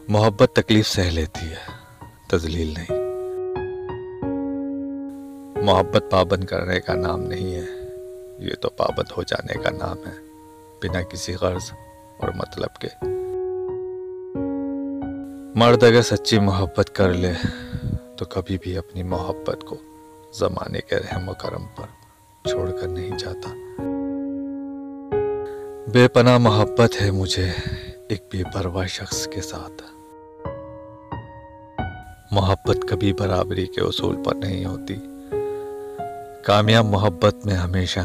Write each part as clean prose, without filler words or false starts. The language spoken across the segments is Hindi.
मोहब्बत तकलीफ सह लेती है, तजलील नहीं। मोहब्बत पाबंद करने का नाम नहीं है, ये तो पाबंद हो जाने का नाम है, बिना किसी गर्ज और मतलब के। मर्द अगर सच्ची मोहब्बत कर ले तो कभी भी अपनी मोहब्बत को ज़माने के रहम करम पर छोड़कर नहीं जाता। बेपनाह मोहब्बत है मुझे एक बेपरवाह शख्स के साथ। मोहब्बत कभी बराबरी के उसूल पर नहीं होती। कामयाब मोहब्बत में हमेशा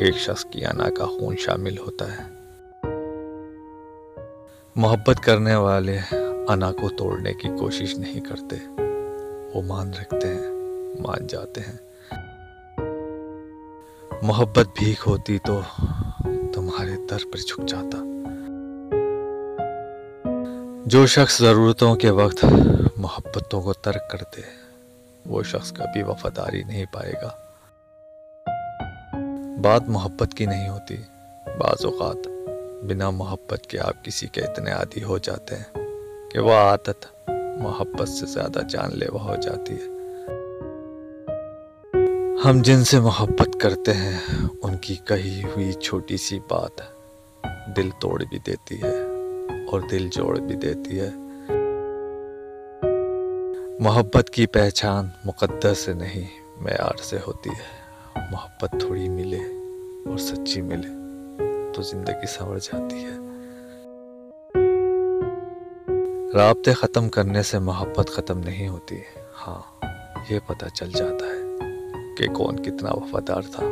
एक शख्स की अना का खून शामिल होता है। मोहब्बत करने वाले अना को तोड़ने की कोशिश नहीं करते, वो मान रखते हैं, मान जाते हैं। मोहब्बत भीख होती तो तुम्हारे दर पर झुक जाता। जो शख्स ज़रूरतों के वक्त मोहब्बतों को तर्क कर दे, वो शख्स कभी वफादारी नहीं पाएगा। बात मोहब्बत की नहीं होती, बाज़ औक़ात बिना मोहब्बत के आप किसी के इतने आदी हो जाते हैं कि वह आदत मोहब्बत से ज़्यादा जानलेवा हो जाती है। हम जिनसे मोहब्बत करते हैं उनकी कही हुई छोटी सी बात दिल तोड़ भी देती है और दिल जोड़ भी देती है। मोहब्बत की पहचान मुक़द्दर से नहीं मेयार से होती है। मोहब्बत थोड़ी मिले और सच्ची मिले तो ज़िंदगी संवर जाती है। राब्ते ख़त्म करने से मोहब्बत ख़त्म नहीं होती। हाँ, ये पता चल जाता है कि कौन कितना वफादार था।